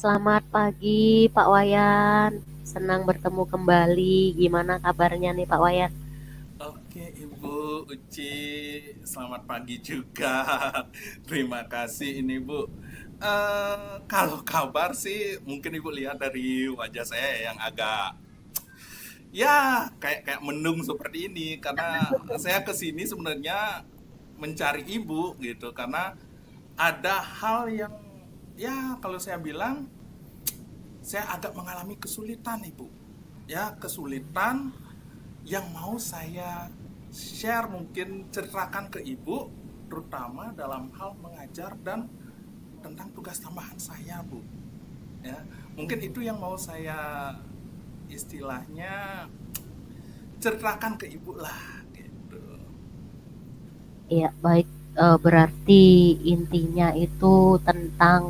Selamat pagi Pak Wayan. Senang bertemu kembali. Gimana kabarnya nih Pak Wayan? Oke, Ibu Uci, selamat pagi juga. Terima kasih ini Bu. Kalau kabar sih mungkin Ibu lihat dari wajah saya yang agak ya kayak kayak mendung seperti ini karena saya kesini sebenarnya mencari Ibu gitu karena ada hal yang ya kalau saya bilang saya agak mengalami kesulitan Ibu. Ya, kesulitan yang mau saya share mungkin ceritakan ke ibu terutama dalam hal mengajar dan tentang tugas tambahan saya bu ya mungkin itu yang mau saya istilahnya ceritakan ke ibu lah gitu. Iya, baik. Berarti intinya itu tentang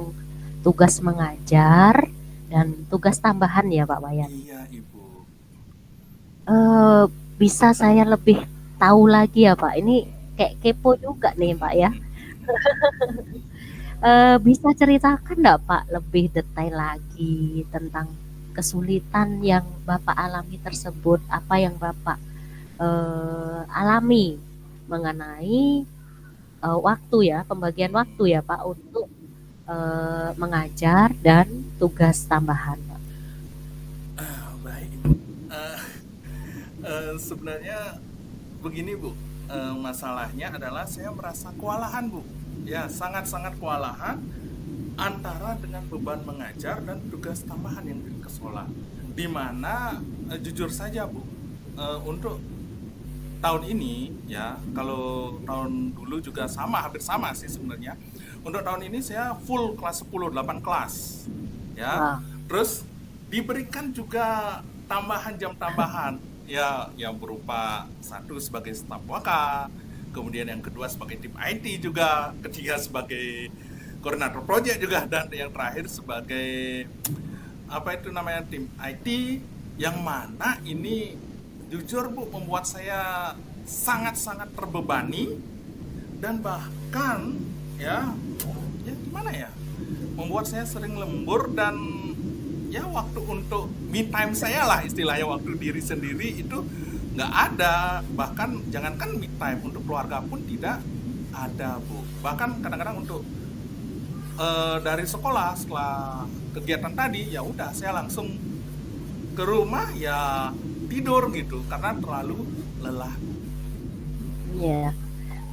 tugas mengajar dan tugas tambahan ya Pak Wayan. Iya ibu. Eh, Bisa saya lebih tahu lagi ya Pak? Ini kayak kepo juga nih Pak ya. Bisa ceritakan nggak Pak lebih detail lagi tentang kesulitan yang Bapak alami tersebut? Apa yang Bapak alami mengenai waktu ya, pembagian waktu ya Pak untuk mengajar dan tugas tambahan Pak. Baik ibu. Eh, Sebenarnya begini bu. Masalahnya adalah saya merasa kewalahan bu, ya sangat-sangat kewalahan antara dengan beban mengajar dan tugas tambahan yang ke sekolah. Di mana jujur saja Bu, untuk tahun ini ya, kalau tahun dulu juga sama, hampir sama sih sebenarnya. Untuk tahun ini saya full kelas 10 8 kelas. Ya. Wah, Terus diberikan juga tambahan jam tambahan ya yang berupa satu sebagai staf waka, kemudian yang kedua sebagai tim IT juga, ketiga sebagai koordinator project juga dan yang terakhir sebagai apa itu namanya tim IT yang mana ini jujur Bu membuat saya sangat-sangat terbebani dan bahkan ya ya gimana ya membuat saya sering lembur dan ya waktu untuk me time saya lah istilahnya waktu diri sendiri itu nggak ada bahkan jangankan me time untuk keluarga pun tidak ada Bu bahkan kadang-kadang untuk dari sekolah setelah kegiatan tadi ya udah saya langsung ke rumah ya tidur gitu karena terlalu lelah. ya.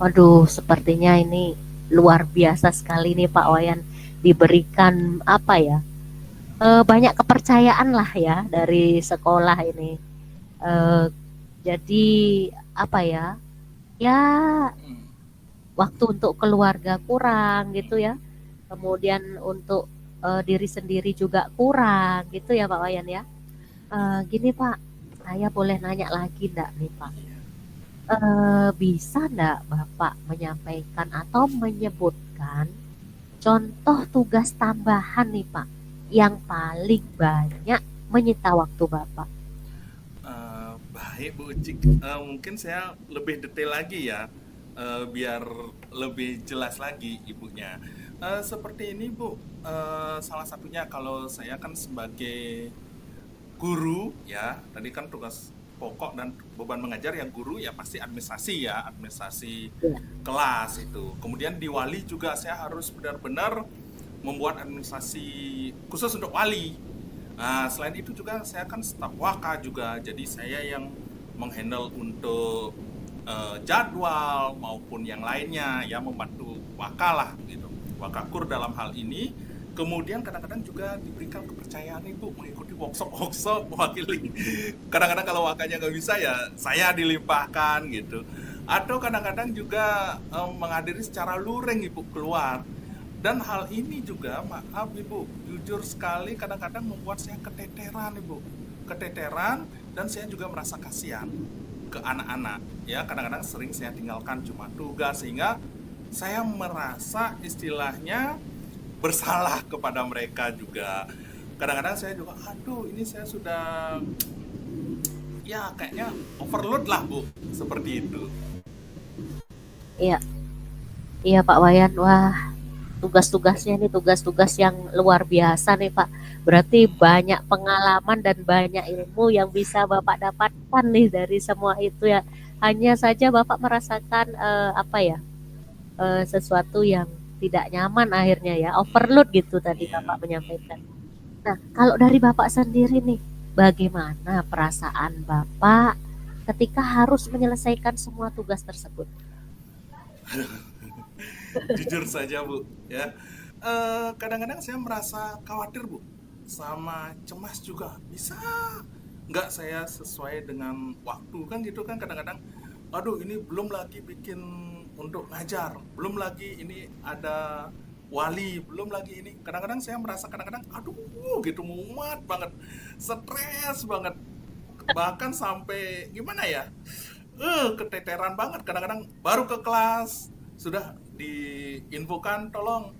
Waduh, sepertinya ini luar biasa sekali nih Pak Wayan diberikan apa ya? Banyak kepercayaan lah ya dari sekolah ini. Eh, jadi apa ya? Ya Hmm, waktu untuk keluarga kurang gitu ya. Kemudian untuk diri sendiri juga kurang gitu ya Pak Wayan ya. Gini Pak, saya boleh nanya lagi enggak nih Pak? iya. Bisa enggak Bapak menyampaikan atau menyebutkan contoh tugas tambahan nih Pak yang paling banyak menyita waktu Bapak? Baik Bu Ucik. Mungkin saya lebih detail lagi ya, biar lebih jelas lagi ibunya. Seperti ini Bu, salah satunya kalau saya kan sebagai guru ya, tadi kan tugas pokok dan beban mengajar yang guru ya pasti administrasi ya, administrasi Ya, kelas itu. Kemudian di wali juga saya harus benar-benar membuat administrasi khusus untuk wali. Nah, selain itu juga saya kan staf waka juga, jadi saya yang menghandle untuk jadwal maupun yang lainnya ya membantu waka lah gitu. Wakakur dalam hal ini. Kemudian kadang-kadang juga diberikan kepercayaan ibu mengikuti workshop mewakili. Kadang-kadang kalau wakanya nggak bisa ya saya dilimpahkan gitu. Atau kadang-kadang juga menghadiri secara luring ibu keluar. Dan hal ini juga, maaf Ibu, jujur sekali kadang-kadang membuat saya keteteran Ibu. Keteteran dan saya juga merasa kasihan ke anak-anak. Ya, kadang-kadang sering saya tinggalkan cuma tugas sehingga saya merasa istilahnya bersalah kepada mereka juga. Kadang-kadang saya juga, aduh ini saya sudah ya kayaknya overload lah Bu, seperti itu. iya, iya Pak Wayan. Wah, tugas-tugasnya nih tugas-tugas yang luar biasa nih Pak. Berarti banyak pengalaman dan banyak ilmu yang bisa Bapak dapatkan nih dari semua itu ya. Hanya saja Bapak merasakan apa ya, sesuatu yang tidak nyaman akhirnya ya, overload gitu tadi Iya. Bapak menyampaikan. Nah, kalau dari Bapak sendiri nih, bagaimana perasaan Bapak ketika harus menyelesaikan semua tugas tersebut? Jujur saja Bu, ya. Kadang-kadang saya merasa khawatir Bu, sama cemas juga. Bisa nggak saya sesuai dengan waktu kan gitu kan kadang-kadang. Aduh ini belum lagi bikin untuk ngajar, belum lagi ini ada wali, belum lagi ini. Kadang-kadang saya merasa kadang-kadang aduh gitu mumet banget, stres banget. Bahkan sampai gimana ya? Keteteran banget kadang-kadang baru ke kelas sudah diinfokan tolong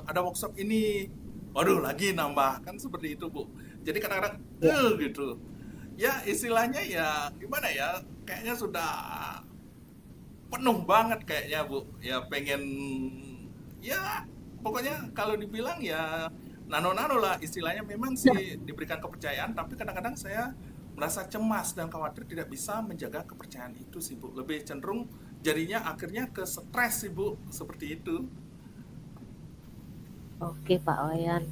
ada workshop ini, waduh lagi nambah kan seperti itu Bu. Jadi kadang-kadang Ya, gitu ya, istilahnya ya gimana ya, kayaknya sudah penuh banget kayaknya Bu, ya pengen ya pokoknya kalau dibilang ya nano-nano lah istilahnya. Memang sih diberikan kepercayaan tapi kadang-kadang saya merasa cemas dan khawatir tidak bisa menjaga kepercayaan itu sih Bu, lebih cenderung jadinya akhirnya ke stres sih Bu, seperti itu. oke Pak Wayan.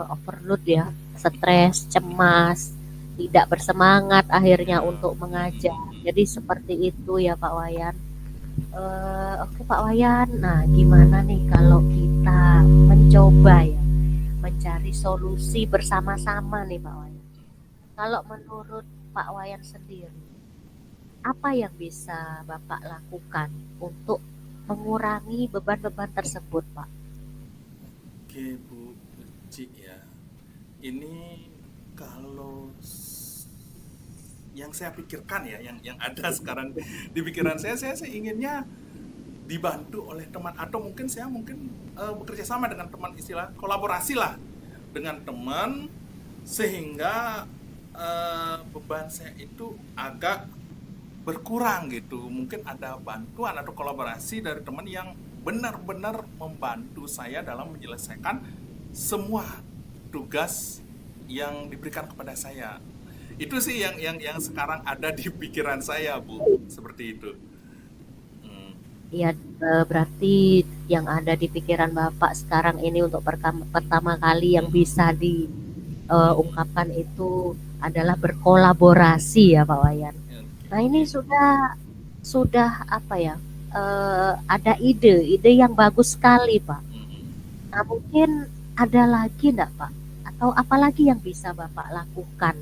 Overload ya, stres, cemas, tidak bersemangat akhirnya Ya. untuk mengajar. Jadi seperti itu ya Pak Wayan. Oke Pak Wayan, nah gimana nih kalau kita mencoba ya mencari solusi bersama-sama nih Pak Wayan. Kalau menurut Pak Wayan sendiri, apa yang bisa Bapak lakukan untuk mengurangi beban-beban tersebut Pak? Oke Bu Ci ya, ini kalau yang saya pikirkan ya, yang ada sekarang di pikiran saya sih inginnya dibantu oleh teman atau mungkin saya mungkin bekerja sama dengan teman, istilah kolaborasi lah dengan teman sehingga beban saya itu agak berkurang gitu. Mungkin ada bantuan atau kolaborasi dari teman yang benar-benar membantu saya dalam menyelesaikan semua tugas yang diberikan kepada saya. Itu sih yang sekarang ada di pikiran saya, Bu. Seperti itu. Hmm. Ya, berarti yang ada di pikiran Bapak sekarang ini untuk pertama kali yang bisa diungkapkan itu adalah berkolaborasi ya Pak Wayan. Nah ini Oke. sudah apa ya? Ada ide yang bagus sekali Pak. Mm-mm. Nah mungkin ada lagi enggak Pak? Atau apa lagi yang bisa Bapak lakukan?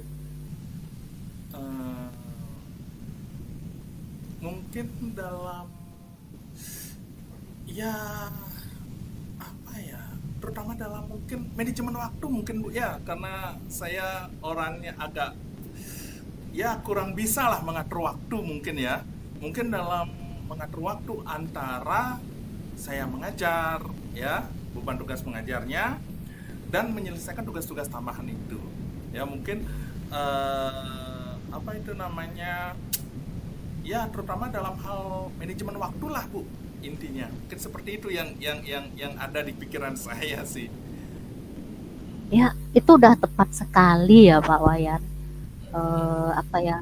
Eh, Mungkin dalam ya apa ya, terutama dalam mungkin manajemen waktu mungkin Bu ya, karena saya orangnya agak ya kurang bisa lah mengatur waktu mungkin ya. Mungkin dalam mengatur waktu antara saya mengajar ya, beban tugas mengajarnya dan menyelesaikan tugas-tugas tambahan itu. Ya mungkin apa itu namanya? Ya terutama dalam hal manajemen waktu lah Bu, intinya. Mungkin seperti itu yang ada di pikiran saya sih. Ya itu udah tepat sekali ya Pak Wayan. Apa ya?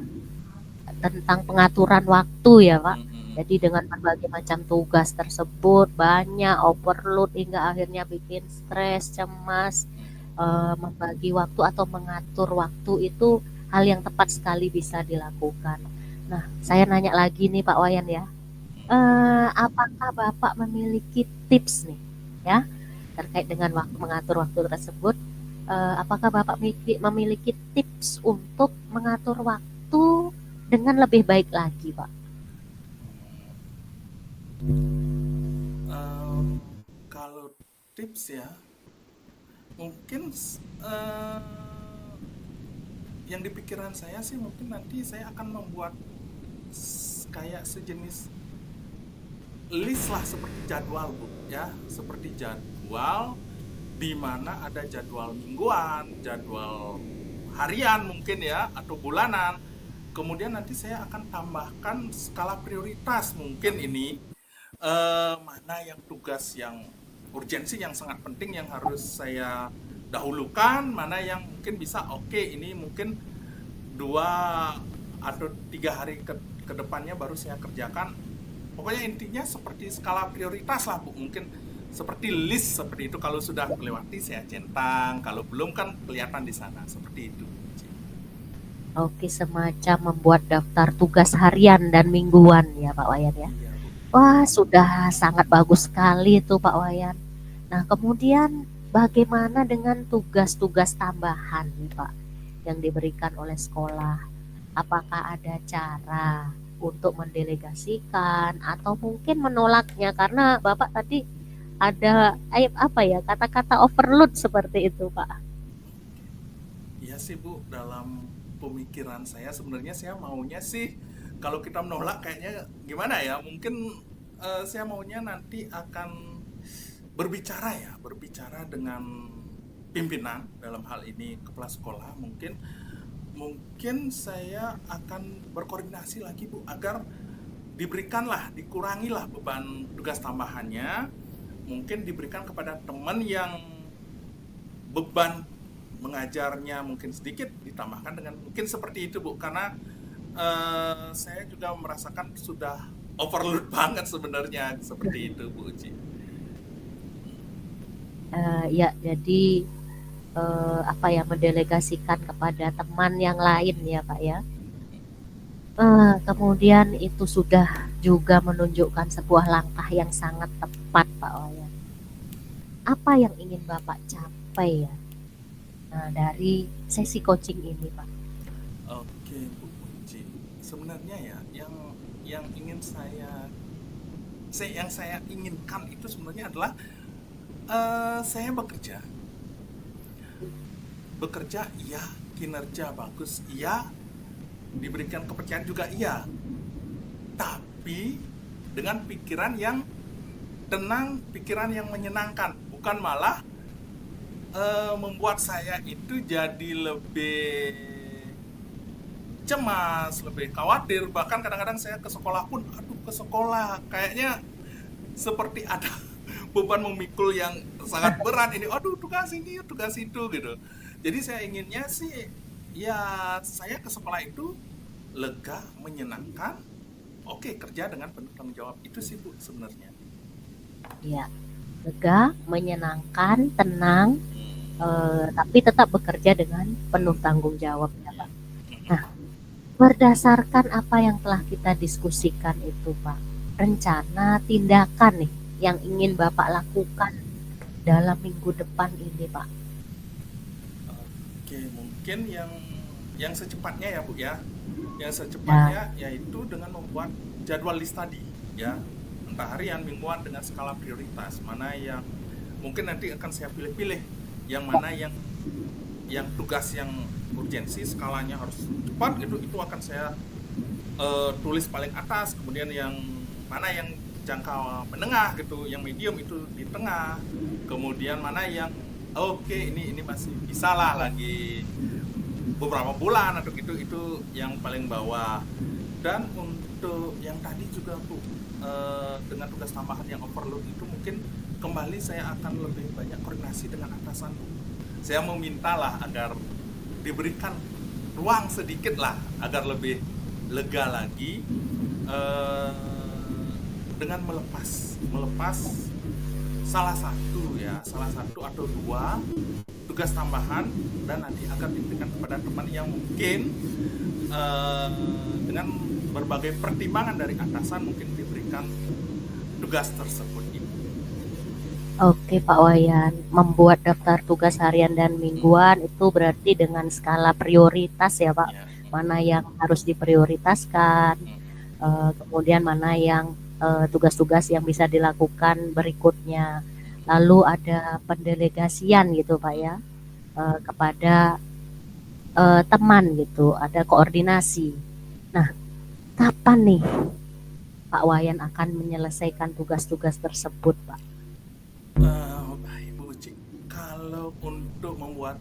Tentang pengaturan waktu ya Pak. Mm-mm. Jadi dengan berbagai macam tugas tersebut banyak overload hingga akhirnya bikin stres, cemas, membagi waktu atau mengatur waktu itu hal yang tepat sekali bisa dilakukan. Nah, saya nanya lagi nih Pak Wayan ya, apakah Bapak memiliki tips nih ya terkait dengan waktu mengatur waktu tersebut? Apakah Bapak memiliki tips untuk mengatur waktu dengan lebih baik lagi, Pak? Em, Kalau tips ya, mungkin eh, yang di pikiran saya sih mungkin nanti saya akan membuat kayak sejenis list lah seperti jadwal Bu ya, seperti jadwal di mana ada jadwal mingguan, jadwal harian mungkin ya atau bulanan. Kemudian nanti saya akan tambahkan skala prioritas mungkin ini mana yang tugas yang urgensi yang sangat penting yang harus saya dahulukan, mana yang mungkin bisa oke ini mungkin 2 atau 3 hari ke depannya baru saya kerjakan. Pokoknya intinya seperti skala prioritas lah Bu, mungkin seperti list seperti itu. Kalau sudah melewati saya centang, kalau belum kan kelihatan di sana seperti itu. Oke, semacam membuat daftar tugas harian dan mingguan ya Pak Wayan ya. Iya Bu. Wah, sudah sangat bagus sekali itu Pak Wayan. Nah, kemudian bagaimana dengan tugas-tugas tambahan nih Pak yang diberikan oleh sekolah? Apakah ada cara untuk mendelegasikan atau mungkin menolaknya karena Bapak tadi ada apa ya kata-kata overload seperti itu Pak? Iya sih Bu, dalam pemikiran saya sebenarnya saya maunya sih kalau kita menolak kayaknya gimana ya? Mungkin saya maunya nanti akan berbicara dengan pimpinan dalam hal ini kepala sekolah. Mungkin saya akan berkoordinasi lagi Bu agar dikurangilah beban tugas tambahannya. Mungkin diberikan kepada teman yang beban mengajarnya mungkin sedikit ditambahkan dengan mungkin seperti itu Bu, karena saya juga merasakan sudah overload banget sebenarnya seperti itu Bu Uci. Ya, jadi apa ya mendelegasikan kepada teman yang lain ya Pak ya. Kemudian itu sudah juga menunjukkan sebuah langkah yang sangat tepat Pak Wayan. Apa yang ingin Bapak capai ya dari sesi coaching ini Pak? Oke Bu Uci, sebenarnya ya yang ingin yang saya inginkan itu sebenarnya adalah saya bekerja iya, kinerja bagus iya, diberikan kepercayaan juga iya, tapi dengan pikiran yang tenang, pikiran yang menyenangkan, bukan malah membuat saya itu jadi lebih cemas, lebih khawatir. Bahkan kadang-kadang saya ke sekolah pun, aduh ke sekolah kayaknya seperti ada beban memikul yang sangat berat ini. Aduh tugas ini, tugas itu gitu. Jadi saya inginnya sih ya saya ke sekolah itu lega, menyenangkan, oke kerja dengan penuh tanggung jawab. Itu sih Bu sebenarnya. Ya, lega, menyenangkan, tenang, tapi tetap bekerja dengan penuh tanggung jawab ya Pak. Nah, berdasarkan apa yang telah kita diskusikan itu Pak, rencana tindakan nih yang ingin Bapak lakukan dalam minggu depan ini Pak. Oke, mungkin yang secepatnya ya Bu ya. Yang Ya, secepatnya yaitu dengan membuat jadwal list tadi ya. Entah harian, mingguan dengan skala prioritas. Mana yang mungkin nanti akan saya pilih-pilih yang mana yang tugas yang urgensi skalanya harus cepat itu akan saya tulis paling atas, kemudian yang mana yang jangka menengah gitu, yang medium itu di tengah, kemudian mana yang oke ini masih bisa lah lagi beberapa bulan atau gitu itu yang paling bawah. Dan untuk yang tadi juga Bu dengan tugas tambahan yang overload itu mungkin kembali saya akan lebih banyak koordinasi dengan atasan Bu. Saya meminta lah agar diberikan ruang sedikit lah agar lebih lega lagi dengan melepas salah satu atau dua tugas tambahan dan nanti akan diberikan kepada teman yang mungkin dengan berbagai pertimbangan dari atasan mungkin diberikan tugas tersebut. oke Pak Wayan, membuat daftar tugas harian dan mingguan itu berarti dengan skala prioritas ya Pak, Ya. mana yang harus diprioritaskan, kemudian mana yang tugas-tugas yang bisa dilakukan berikutnya. Lalu ada pendelegasian gitu Pak ya, kepada teman gitu, ada koordinasi. Nah, kapan nih Pak Wayan akan menyelesaikan tugas-tugas tersebut Pak? Baik Bu Uci, kalau untuk membuat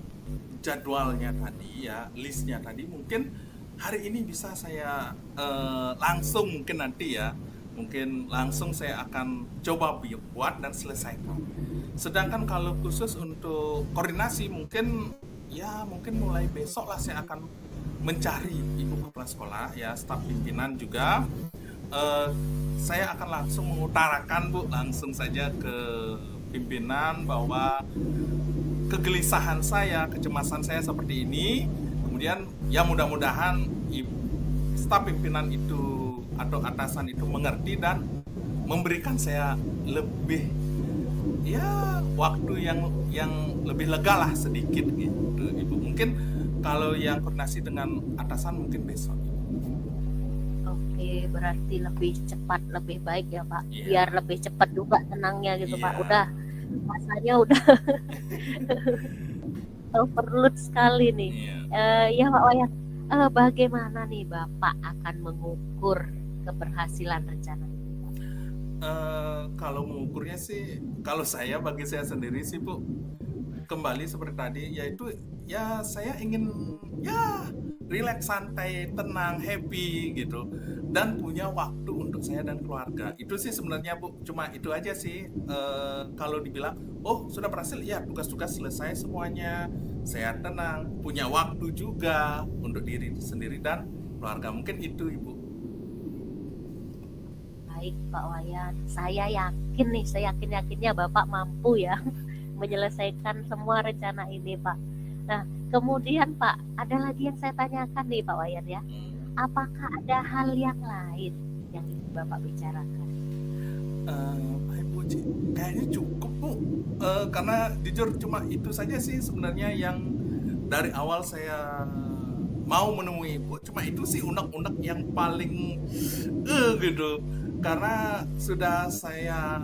jadwalnya tadi ya, listnya tadi mungkin hari ini bisa saya langsung mungkin nanti ya mungkin langsung saya akan coba buat dan selesaikan. Sedangkan kalau khusus untuk koordinasi mungkin ya mungkin mulai besok lah saya akan mencari ibu kepala sekolah ya, staf pimpinan juga. Eh, saya akan langsung mengutarakan Bu langsung saja ke pimpinan bahwa kegelisahan saya, kecemasan saya seperti ini. Kemudian ya mudah-mudahan staf pimpinan itu atau atasan itu mengerti dan memberikan saya lebih ya waktu yang lebih lega lah sedikit gitu Ibu. Mungkin kalau yang koordinasi dengan atasan mungkin besok. Oke, berarti lebih cepat, lebih baik ya Pak. Iya, Biar lebih cepat juga tenangnya gitu Pak. iya, Udah, rasanya udah overload sekali nih. iya. Ya Pak Wayan, bagaimana nih Bapak akan mengukur keberhasilan rencana ini? Kalau mengukurnya sih, kalau saya bagi saya sendiri sih Bu, kembali seperti tadi, yaitu ya saya ingin ya relax, santai, tenang, happy gitu, dan punya waktu untuk saya dan keluarga. Itu sih sebenarnya Bu, cuma itu aja sih. Kalau dibilang, oh sudah berhasil, ya tugas-tugas selesai semuanya, saya tenang, punya waktu juga untuk diri sendiri dan keluarga. Mungkin itu Ibu. Baik Pak Wayan, saya yakin nih, saya yakin-yakinnya Bapak mampu ya menyelesaikan semua rencana ini Pak. Nah, kemudian Pak, ada lagi yang saya tanyakan nih Pak Wayan ya. Hmm. Apakah ada hal yang lain yang ingin Bapak bicarakan? Baik Bu, kayaknya cukup Bu. Karena jujur cuma itu saja sih sebenarnya yang dari awal saya mau menemui Ibu. Cuma itu sih unek-unek yang paling gitu. Karena sudah saya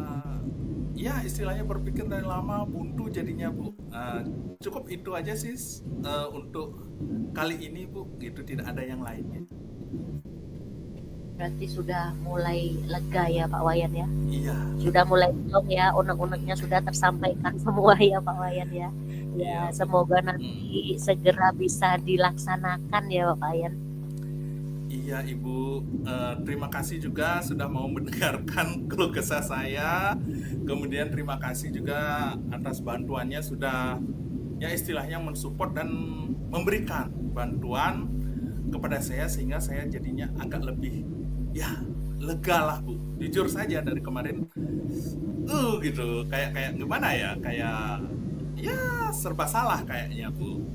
ya istilahnya berpikir dari lama buntu jadinya Bu. Cukup itu aja sih untuk kali ini Bu. Gitu, tidak ada yang lainnya. Berarti sudah mulai lega ya Pak Wayan ya. Iya, Sudah mulai plong ya, unek-uneknya sudah tersampaikan semua ya Pak Wayan ya. Ya, iya Bu. semoga Mm. nanti segera bisa dilaksanakan ya Pak Wayan. Iya Ibu, terima kasih juga sudah mau mendengarkan keluh kesah saya. Kemudian terima kasih juga atas bantuannya sudah ya istilahnya mensupport dan memberikan bantuan kepada saya sehingga saya jadinya agak lebih ya lega lah Bu. Jujur saja dari kemarin gitu kayak kayak gimana ya kayak ya serba salah kayaknya Bu.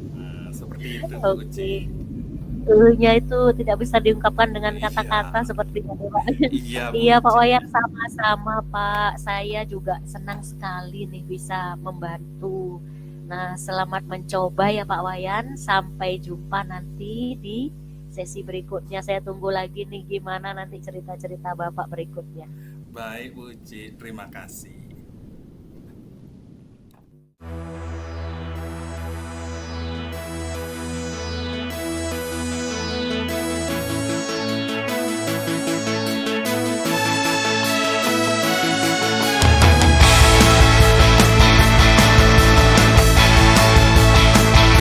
Seperti itu Bu Oke. Uci. Nya itu tidak bisa diungkapkan dengan Iya, kata-kata seperti itu Pak. iya Bu Iya Pak Uci. Wayan, sama-sama Pak. Saya juga senang sekali nih bisa membantu. Nah, selamat mencoba ya Pak Wayan. Sampai jumpa nanti di sesi berikutnya. Saya tunggu lagi nih gimana nanti cerita-cerita Bapak berikutnya. Baik, Uci. Terima kasih.